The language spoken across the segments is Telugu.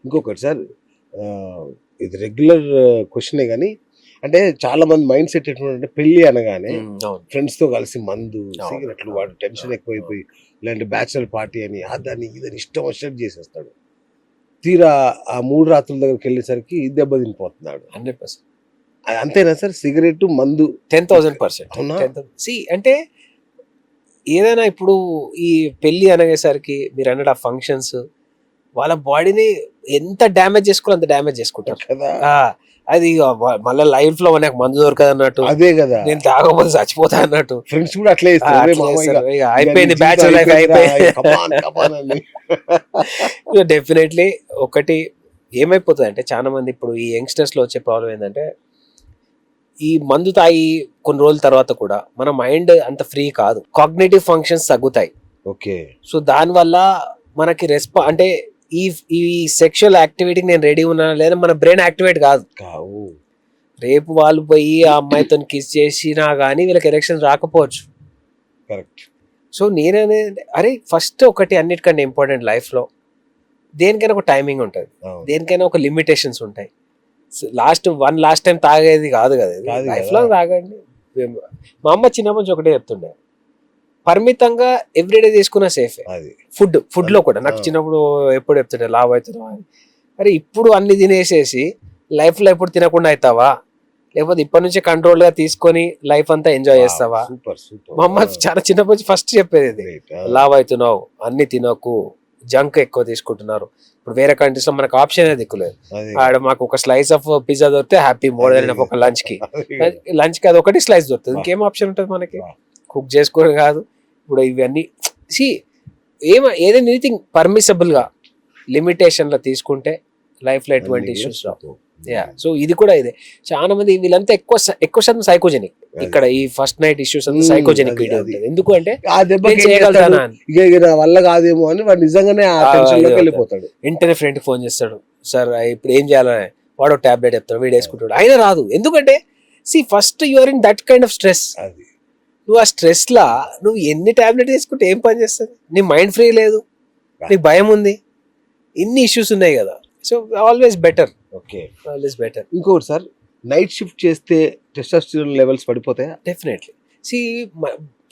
ఇంకొకటి సార్, ఇది రెగ్యులర్ క్వశ్చనే కానీ, అంటే చాలా మంది మైండ్ సెట్ ఎటువంటి పెళ్లి అనగానే ఫ్రెండ్స్ తో కలిసి మందు సిగరెట్లు వాడు టెన్షన్ ఎక్కువైపోయి ఇలాంటి బ్యాచులర్ పార్టీ అని అదని ఇదని ఇష్టం వచ్చినట్టు చేసేస్తాడు. తీరా ఆ 3 రాత్రుల దగ్గరికి వెళ్ళేసరికి దెబ్బతినిపోతున్నాడు. 100%. అంతేనా సార్? సిగరెట్ మందు 10,000%. అంటే ఏదైనా ఇప్పుడు ఈ పెళ్లి అనేసరికి మీరు అన్నట్టు ఆ ఫంక్షన్స్ వాళ్ళ బాడీని ఎంత డ్యామేజ్ చేసుకోవాలో అంత డ్యామేజ్ చేసుకుంటారు కదా. అది మళ్ళీ లైఫ్ లో మనకు మందు దొరకదు అన్నట్టు, అదే కదా, నేను తాగకపోతే చచ్చిపోతా అన్నట్టు ఫ్రెండ్స్ కూడా అట్లే అయిపోయింది, బ్యాచులర్ లైఫ్ అయిపోయింది. డెఫినెట్లీ ఒకటి ఏమైపోతుంది అంటే చాలా మంది ఇప్పుడు ఈ యంగ్స్టర్స్ లో వచ్చే ప్రాబ్లం ఏంటంటే ఈ మందు తాగి కొన్ని రోజుల తర్వాత కూడా మన మైండ్ అంత ఫ్రీ కాదు, కాగ్నిటివ్ ఫంక్షన్స్ తగ్గుతాయి. ఓకే. సో దానివల్ల మనకి అంటే ఈ సెక్షువల్ యాక్టివిటీకి నేను రెడీ ఉన్నా లేదా మన బ్రెయిన్ యాక్టివేట్ కాదు. రేపు వాళ్ళు పోయి ఆ అమ్మాయితో కిస్ చేసినా కానీ వీళ్ళకి ఎరెక్షన్ రాకపోవచ్చు. కరెక్ట్. సో నేననేది అరే ఫస్ట్ ఒకటి అన్నిటికంటే ఇంపార్టెంట్ లైఫ్లో దేనికైనా ఒక టైమింగ్ ఉంటుంది, దేనికైనా ఒక లిమిటేషన్స్ ఉంటాయి. లాస్ట్ టైం తాగేది కాదు కదా, లైఫ్ లాంగ్ తాగండి. మా అమ్మ చిన్నప్పటి నుంచి ఒకటే చెప్తుండే, పరిమితంగా ఎవ్రీడే తీసుకున్నా సేఫే. ఫుడ్ లో కూడా నాకు చిన్నప్పుడు ఎప్పుడు చెప్తుండే లావ్ అవుతున్నావా అని. అరే ఇప్పుడు అన్ని తినేసేసి లైఫ్ లో ఎప్పుడు తినకుండా అవుతావా, లేకపోతే ఇప్పటి నుంచి కంట్రోల్ గా తీసుకొని లైఫ్ అంతా ఎంజాయ్ చేస్తావా? మా అమ్మ చాలా చిన్నప్పటి నుంచి ఫస్ట్ చెప్పేది, లావ్ అవుతున్నావు, అన్ని తినకు, జంక్ ఎక్కువ తీసుకుంటున్నారు. ఇప్పుడు వేరే కంట్రీస్ లో మనకు ఆప్షన్ దిక్కులేదు. ఆడ మాకు ఒక స్లైస్ ఆఫ్ పిజ్జా దొరికితే హ్యాపీ, మోర్ దెన్ ఒక లంచ్ కి అది ఒకటి స్లైస్ దొరుకుతుంది, ఇంకేం ఆప్షన్ ఉంటుంది మనకి? కుక్ చేసుకోవడం కాదు ఇప్పుడు ఇవన్నీ. ఏదైనా ఎనీథింగ్ పర్మిసబుల్ గా లిమిటేషన్ లో తీసుకుంటే లైఫ్ లో ఎటువంటి ఇష్యూస్ రావు. సో ఇది కూడా ఇదే, చాలా మంది వీళ్ళంతా ఎక్కువ శాతం సైకోజెనిక్. ఇక్కడ ఈ ఫస్ట్ నైట్ ఇష్యూస్ అంతా సైకోజెనిక్ వీడియో ఉంటుంది. ఎందుకు అంటే వల్ల కాదేమో అని వాడు నిజంగానే వెళ్ళిపోతాడు. వెంటనే ఫ్రెండ్ ఫోన్ చేస్తాడు, సార్ ఇప్పుడు ఏం చేయాలని, వాడు టాబ్లెట్ చెప్తాడు, వీడు వేసుకుంటాడు, అయినా రాదు. ఎందుకంటే first you are in that kind of stress. నువ్వు ఆ స్ట్రెస్ లా నువ్వు ఎన్ని టాబ్లెట్ వేసుకుంటే ఏం పని చేస్తుంది? నీ మైండ్ ఫ్రీ లేదు, నీకు భయం ఉంది, ఇన్ని ఇష్యూస్ ఉన్నాయి కదా. So always better. Okay, always better. ఇంకోటి సార్, నైట్ షిఫ్ట్ చేస్తే టెస్టోస్టెరాన్ లెవెల్స్ పడిపోతాయా? డెఫినెట్లీ.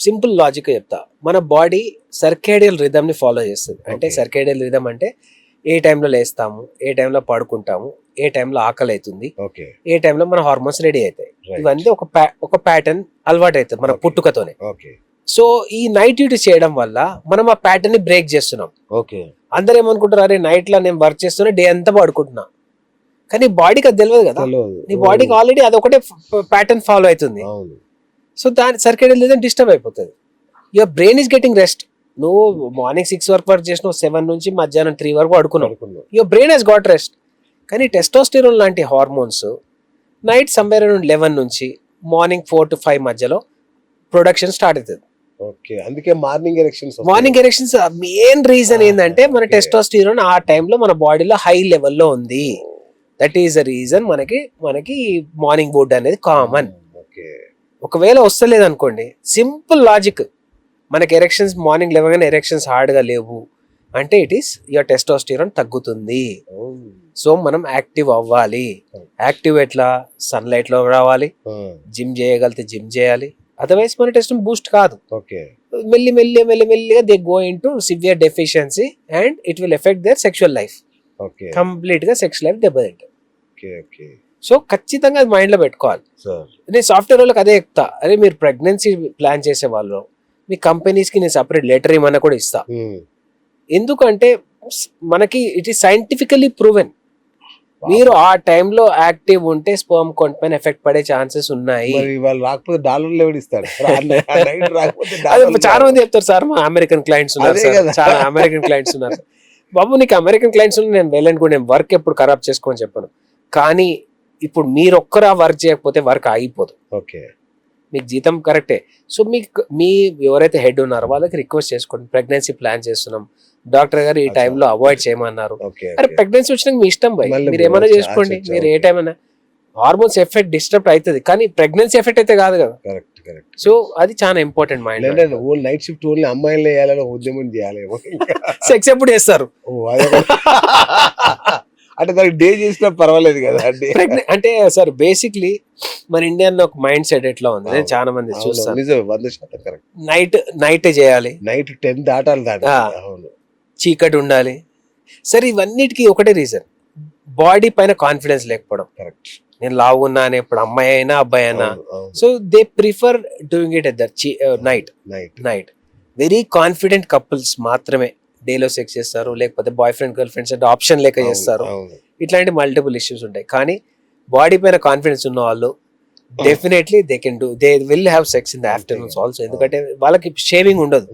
సింపుల్ లాజిక్ చెప్తా, మన బాడీ సర్కేడియల్ రిథమ్ ని ఫాలో చేస్తుంది. అంటే సర్కేడియల్ రిథమ్ అంటే ఏ టైంలో లేస్తాము, ఏ టైంలో పడుకుంటాము, ఏ టైంలో ఆకలి అవుతుంది, ఏ టైంలో మన హార్మోన్స్ రెడీ అవుతాయి. ఇవన్నీ ఒక ప్యాటర్న్ అలవాటు అవుతుంది మన పుట్టుకతోనే. సో ఈ నైట్ డ్యూటీ చేయడం వల్ల మనం ఆ ప్యాటర్న్ ని బ్రేక్ చేస్తున్నాం. అందరూ ఏమనుకుంటారు, అరే నైట్ లో నేను వర్క్ చేస్తున్నా, డే అంతా పడుకుంటున్నా, కానీ బాడీకి అది తెలియదు కదా. నీ బాడీకి ఆల్రెడీ అదొకటే ప్యాటర్న్ ఫాలో అవుతుంది. సో దాని సర్కేడియల్ రిథమ్ డిస్టర్బ్ అయిపోతుంది. Your brain is getting rest. నువ్వు మార్నింగ్ 6 వరకు వర్క్ చేసినావు, 7 నుంచి మధ్యాహ్నం 3 వరకు పడుకున్నావు, your brain has got rest. కానీ టెస్టోస్టెరాన్ లాంటి హార్మోన్స్ నైట్ సమ్వేర్ అరౌండ్ 11 నుంచి మార్నింగ్ 4 to 5 మధ్యలో ప్రొడక్షన్ స్టార్ట్ అవుతుంది. అందుకే మార్నింగ్ ఎరెక్షన్స్ మెయిన్ రీజన్ ఏంటంటే మన టెస్టోస్టెరాన్ ఆ టైంలో మన బాడీలో హై లెవెల్లో ఉంది. దట్ ఈస్ ద రీజన్ మనకి మార్నింగ్ బోర్డ్ అనేది కామన్. ఒకవేళ వస్తలేదు అనుకోండి, సింపుల్ లాజిక్, మనకి ఎరెక్షన్స్ మార్నింగ్ లేవగానే ఎరెక్షన్స్ హార్డ్ గా లేవు అంటే ఇట్ ఈస్ యువర్ టెస్టోస్టెరాన్ తగ్గుతుంది. సో మనం యాక్టివ్ అవ్వాలి. యాక్టివ్ ఎట్లా? సన్లైట్ లో రావాలి, జిమ్ చేయగలిగితే జిమ్ చేయాలి, అదర్వైజ్ మన టెస్టోస్టెరాన్ బూస్ట్ కాదు. మెల్లిగా they go into severe deficiency and it will affect their sexual life. Complete గా సెక్స్ లైఫ్ దెబ్బతింటుంది. సో ఖచ్చితంగా అది మైండ్ లో పెట్టుకోవాలి. నేను సాఫ్ట్వేర్ వాళ్ళకి అదే చెప్తా, అరే మీరు ప్రెగ్నెన్సీ ప్లాన్ చేసే వాళ్ళు మీ కంపెనీస్ కి నేను సపరేట్ లెటర్ ఏమన్నా కూడా ఇస్తా. ఎందుకంటే మనకి ఇట్ ఈస్ సైంటిఫికల్లీ ప్రూవెన్, మీరు ఆ టైంలో యాక్టివ్ ఉంటే స్పర్మ్ కౌంట్ పైన ఎఫెక్ట్ పడే ఛాన్సెస్ ఉన్నాయి. చాలా మంది చెప్తారు, సార్ మా అమెరికన్ క్లయింట్స్ ఉన్నారు, చాలా అమెరికన్ క్లయింట్స్ ఉన్నారు. బాబు నీకు అమెరికన్ క్లయింట్స్ నేను వెళ్ళనుకో, నేను వర్క్ ఎప్పుడు ఖరాబ్ చేసుకోని చెప్పను, కానీ ఇప్పుడు మీరు ఒక్కరా వర్క్ చేయకపోతే వర్క్ ఆగిపోదు. మీకు జీతం కరెక్టే. సో మీ ఎవరైతే హెడ్ ఉన్నారో వాళ్ళకి రిక్వెస్ట్ చేసుకోండి, ప్రెగ్నెన్సీ ప్లాన్ చేస్తున్నాం, డాక్టర్ గారు ఈ టైంలో అవాయిడ్ చేయమన్నారు. అరే ప్రెగ్నెన్సీ వచ్చినాక మీ ఇష్టం భయ్, మీరు ఏమైనా చేసుకోండి, మీరు ఏ టైం అయినా. హార్మోన్స్ ఎఫెక్ట్ డిస్టర్బ్ అవుతుంది, కానీ ప్రెగ్నెన్సీ ఎఫెక్ట్ అయితే కాదు కదా. సో అది చాలా important. Mind night shift only అమ్మాయిలు వేయాలని ఉద్యమం చేయాలి. సెక్స్ ఎప్పుడు చేస్తారు? అంటే దానికి డే చేసినా పర్వాలేదు కదా అండి. అంటే సార్ బేసిక్లీ మన ఇండియన్ ఒక మైండ్ సెట్ ఎట్లా ఉంది, నేను చాలా మంది చూస్తాను, నిజమే 100% కరెక్ట్. నైట్ చేయాలి, నైట్ 10 దాటాలి దాటి. ఆ. అవును చీకటి ఉండాలి. సరే ఇవన్నిటికీ ఒకటే రీజన్, బాడీ పైన కాన్ఫిడెన్స్ లేకపోవడం. కరెక్ట్. నేను లావున్నా అని ఇప్పుడు అమ్మాయి అయినా అబ్బాయి అయినా, అవును so they prefer doing it at that night. Night very confident couples మాత్రమే డేలో సెక్స్ చేస్తారు, లేకపోతే బాయ్ ఫ్రెండ్ గర్ల్ ఫ్రెండ్స్ అంటే ఆప్షన్ లేక చేస్తారు. అవును ఇట్లాంటి మల్టిపుల్ ఇష్యూస్ ఉంటాయి. కానీ బాడీ పైన కాన్ఫిడెన్స్ ఉన్న వాళ్ళు definitely they can do, they will have sex in the afternoons also. ఎందుకంటే వాళ్ళకి షేవింగ్ ఉండదు,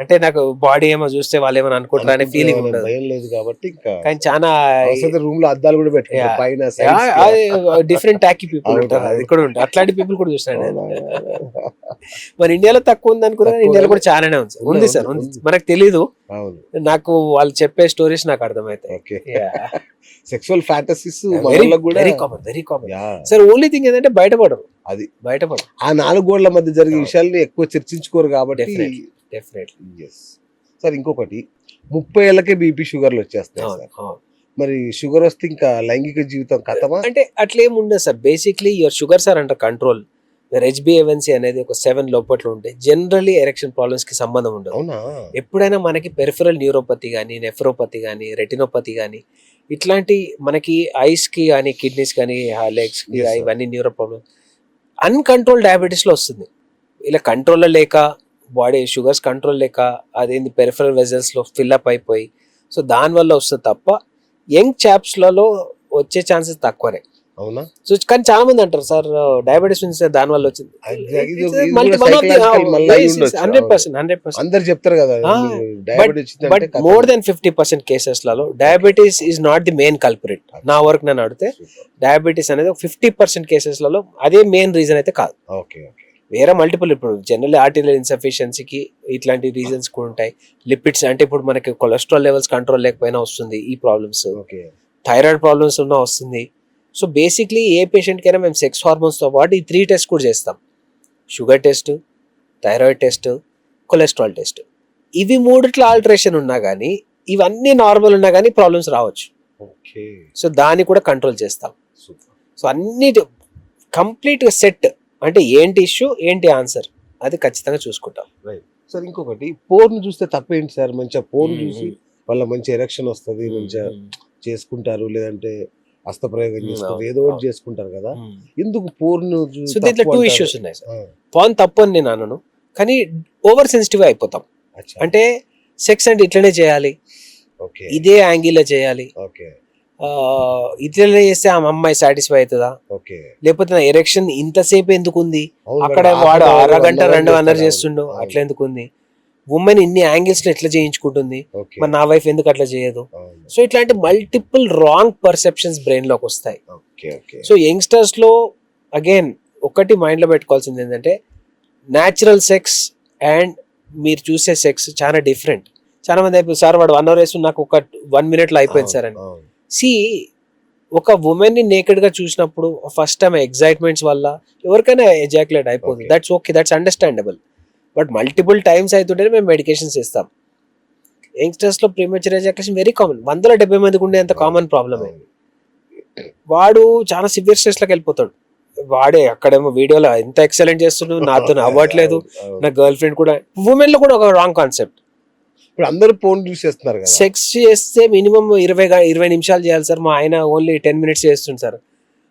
అంటే నాకు బాడీ ఏమో చూస్తే వాళ్ళు ఏమో అనుకుంటారు అనే ఫీలింగ్ ఉండదు, భయం లేదు కాబట్టి. ఇంకా కానీ చాలా రూమ్ లో అద్దాలు కూడా పెట్టుకుంటారు పైన sides కి. డిఫరెంట్ టాకీ పీపుల్ ఉంటారు, అది కూడా ఉంటారు. అట్లాంటి పీపుల్ కూడా చూస్తాను నేను. మన ఇండియాలో తక్కువ ఉంది అనుకున్నా, ఇండియాలో కూడా చాలానే ఉంది సార్, ఉంది. మనకు తెలీదు, అవును నాకు వాళ్ళు చెప్పే స్టోరీస్ నాకు అర్థమవుతాయి. ఓకే. సెక్సువల్ ఫ్యాంటసీస్ వెరీ కూడా very common, very common. Yeah. Sir only thing ఏంటంటే బయటపడరు, అది బయటపడరు. ఆ 4 గోడల మధ్య జరిగే విషయాల్ని ఎక్కువ చర్చించుకోరు కాబట్టి. డెఫినెట్లీ. Yes. సార్ ఇంకొకటి 30 ఏళ్ళకే బీపీ షుగర్లు వచ్చేస్తాయి సార్. మరి షుగర్ వస్తే ఇంకా లైంగిక జీవితం కథమా? అంటే అట్లేం ఉండదు sir. Basically your sugars are under control. HbA1c అనేది ఒక 7 లోపట్లో ఉంటే జనరల్లీ ఎరెక్షన్ ప్రాబ్లమ్స్ కి సంబంధం ఉండదు. అవునా? ఎప్పుడైనా మనకి పెరిఫరల్ న్యూరోపతి కానీ, నెఫ్రోపతి కానీ, రెటినోపతి కానీ, ఇట్లాంటి మనకి ఐస్ కి కానీ, కిడ్నీస్ కానీ, లెగ్స్ కి, Yes, sir. ఇవన్నీ న్యూరో ప్రాబ్లమ్ అన్కంట్రోల్ డయాబెటీస్ లో వస్తుంది. ఇలా కంట్రోల్లో లేక, బాడీ షుగర్స్ కంట్రోల్ లేక, అదేంది పెరిఫరల్ వెజల్స్ లో ఫిల్అప్ అయిపోయి, సో దానివల్ల వస్తుంది తప్ప యంగ్ చాప్స్లలో వచ్చే ఛాన్సెస్ తక్కువనే. అవునా? సో కానీ చాలా మంది అంటారు సార్ డయాబెటీస్ నుంచి దాని వల్ల వచ్చింది. ఇది కూడా psychological మళ్ళీ అయి ఉండొచ్చు. 100%. అందరు చెప్తారు కదా బట్ మోర్ దెన్ 50% కేసెస్లలో diabetes is not the main culprit. నా వరకు నన్ను అడిగితే డయాబెటీస్ అనేది 50% కేసెస్లలో అదే మెయిన్ రీజన్ అయితే కాదు. ఓకే. వేరే మల్టిపుల్, ఇప్పుడు జనరల్ ఆర్టీరియల్ ఇన్సఫిషియన్సీకి ఇట్లాంటి రీజన్స్ కూడా ఉంటాయి. లిపిడ్స్ అంటే ఇప్పుడు మనకి కొలెస్ట్రాల్ లెవెల్స్ కంట్రోల్ లేకపోయినా వస్తుంది ఈ ప్రాబ్లమ్స్. ఓకే. థైరాయిడ్ ప్రాబ్లమ్స్ ఉన్నా వస్తుంది. సో బేసిక్లీ ఏ పేషెంట్కి అయినా మేము సెక్స్ హార్మోన్స్తో పాటు ఈ 3 టెస్ట్ కూడా చేస్తాం. Sugar test, thyroid test, cholesterol test. ఇవి 3 ఆల్టరేషన్ ఉన్నా కానీ, ఇవన్నీ నార్మల్ ఉన్నా కానీ ప్రాబ్లమ్స్ రావచ్చు. ఓకే. సో దాన్ని కూడా కంట్రోల్ చేస్తాం. సో అన్ని కంప్లీట్గా సెట్, అంటే ఏంటి ఇష్యూ, ఏంటి ఆన్సర్, అది ఖచ్చితంగా చూసుకుంటాం. సార్ ఇంకొకటి, పోర్న్ చూస్తే తప్పేంటి సార్? మంచిగా పోర్న్ చూసి వాళ్ళ మంచి ఎరెక్షన్ వస్తుంది, మంచిగా చేసుకుంటారు, లేదంటే హస్తప్రయోగం చేసుకుంటారు, ఏదో ఒకటి చేసుకుంటారు కదా, ఎందుకు పోర్న్? సో దీంట్లో 2 ఇష్యూస్ ఉన్నాయి సార్. పాన్ తప్పు అని నేను అనను, కానీ ఓవర్ సెన్సిటివ్ అయిపోతాం. అంటే సెక్స్ అంటే ఇట్లనే చేయాలి, ఇదే యాంగిల్లో చేయాలి, ఇట్లనే చేస్తే ఆ అమ్మాయి సాటిస్ఫై అవుతుందా, లేకపోతే నా ఎరెక్షన్ ఇంతసేపు ఎందుకు ఉంది, అక్కడ వాడు అరగంట 2 అన్నర్ చేస్తుండో అట్లా ఎందుకు ఉంది, ఉమెన్ ఇన్ని యాంగిల్స్ లో ఎట్లా చేయించుకుంటుంది, మరి నా వైఫ్ ఎందుకు అట్లా చేయదు. సో ఇట్లాంటి మల్టిపుల్ రాంగ్ పర్సెప్షన్స్ బ్రెయిన్ లోకి వస్తాయి. సో యంగ్స్టర్స్ లో అగైన్ ఒకటి మైండ్ లో పెట్టుకోవాల్సింది ఏంటంటే, న్యాచురల్ సెక్స్ అండ్ మీరు చూసే సెక్స్ చాలా డిఫరెంట్. చాలా మంది అయిపోయింది సార్, వాడు 1 hour వేసి నాకు ఒక 1 minute లో అయిపోయింది సార్ అని. సి ఒక ఉమెన్ ని నేకెడ్ గా చూసినప్పుడు ఫస్ట్ టైం ఎగ్జైట్మెంట్స్ వల్ల ఎవరికైనా ఎజాక్యులేట్ అయిపోతుంది, that's okay, that's understandable. But multiple times అవుతుంటే మేము మెడికేషన్స్ ఇస్తాం. యంగ్స్టర్స్ లో ప్రీమెచ్యూర్ ఎజాక్యులేషన్ వెరీ కామన్, 170 మందికి ఉండే అంత కామన్ ప్రాబ్లమ్. వాడు చాలా సివియర్ స్టేజ్ లోకి వెళ్ళిపోతాడు. వాడే అక్కడేమో వీడియోలో ఎంత ఎక్సలెంట్ చేస్తున్నాడు, నాతో అవ్వట్లేదు, నా గర్ల్ ఫ్రెండ్ కూడా. ఉమెన్ లో కూడా ఒక రాంగ్ కాన్సెప్ట్, ఇప్పుడు అందరూ ఫోన్ చూసేస్తున్నారు కదా. సెక్స్ చేస్తే మినిమం 20 నిమిషాలు చేయాలి సార్, మా ఆయన ఓన్లీ 10 minutes చేస్తుంది సార్.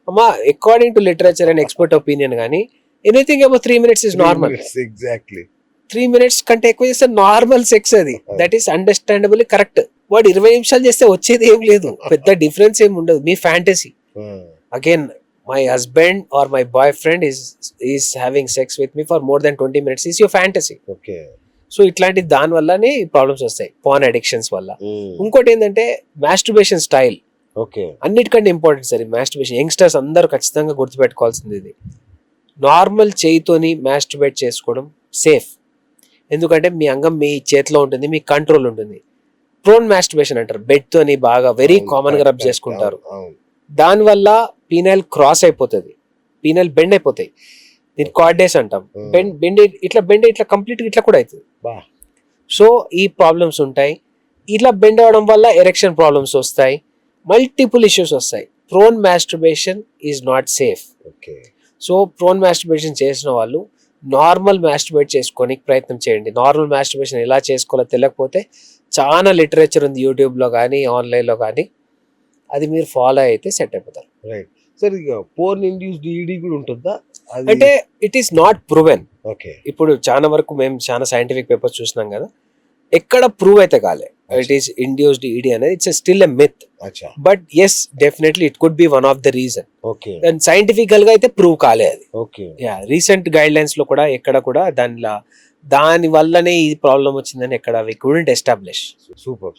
అమ్మా, according to literature and expert opinion కానీ anything about 3 minutes is normal. Exactly 3 minutes కంటే ఎక్కువ చేస్తే నార్మల్ సెక్స్, అది దట్ ఈస్ అండర్స్టాండబుల్ కరెక్ట్. వాడు 20 నిమిషాలు చేస్తే వచ్చేది ఏం లేదు, పెద్ద డిఫరెన్స్ ఏమి ఉండదు, మీ fantasy. Again my husband or my boy friend is having sex with me for more than 20 minutes is your fantasy. Okay. So ఇట్లాంటి దాని వల్లనే ప్రాబ్లమ్స్ వస్తాయి, పాన్ అడిక్షన్స్ వల్ల. ఇంకోటి ఏంటంటే మాస్టర్బేషన్ స్టైల్. ఓకే. అన్నిటికంటే ఇంపార్టెంట్ సార్ మాస్టర్బేషన్. యంగ్స్టర్స్ అందరూ ఖచ్చితంగా గుర్తుపెట్టుకోవాల్సింది ఇది. నార్మల్ చేయితోని మాస్టర్బేట్ చేసుకోవడం సేఫ్, ఎందుకంటే మీ అంగం మీ చేతిలో ఉంటుంది, మీ కంట్రోల్ ఉంటుంది. ప్రోన్ మాస్టర్బేషన్ అంటారు, బెడ్ తోని బాగా వెరీ కామన్ గా రబ్ చేసుకుంటారు. దానివల్ల పీనైల్ క్రాస్ అయిపోతుంది, పీనైల్ బెండ్ అయిపోతాయి, దీన్ని కార్డేస్ అంటాం. బెండ్ ఇట్లా కంప్లీట్ ఇట్లా కూడా అవుతుంది. సో ఈ ప్రాబ్లమ్స్ ఉంటాయి. ఇట్లా బెండ్ అవడం వల్ల ఎరెక్షన్ ప్రాబ్లమ్స్ వస్తాయి. మల్టిపుల్ ఇష్యూస్ వస్తాయి. Prone masturbation is not safe. Okay. So prone masturbation చేసిన వాళ్ళు నార్మల్ మాస్టర్బేట్ చేసుకోనికి ప్రయత్నం చేయండి. నార్మల్ మాస్టర్బేషన్ ఎలా చేసుకోవాలో తెలియకపోతే చాలా లిటరేచర్ ఉంది యూట్యూబ్లో కానీ ఆన్లైన్లో కానీ, అది మీరు ఫాలో అయితే సెట్ అయిపోతారు. Right sir. ఇక పోర్న్ ఇండ్యూస్డ్ ఈడీ కూడా ఉంటుందా? అంటే it is not proven. Okay. ఇప్పుడు చాలా వరకు మేము చాలా సైంటిఫిక్ పేపర్స్ చూసినాం కదా, ఎక్కడ ప్రూవ్ అయితే కాలే ఇట్ ఈస్ ఇండ్యూస్డ్ ఈడీ అనేది. It's still a myth. అచ్చా. But yes definitely it could be one of the reason. Okay. And సైంటిఫికల్ గా అయితే ప్రూవ్ కాలే అది. ఓకే. రీసెంట్ గైడ్ లైన్స్ లో కూడా ఎక్కడ కూడా దాని వల్లనే ఈ ప్రాబ్లం వచ్చిందని ఎక్కడ వి కుడెంట్ ఎస్టాబ్లిష్. సూపర్.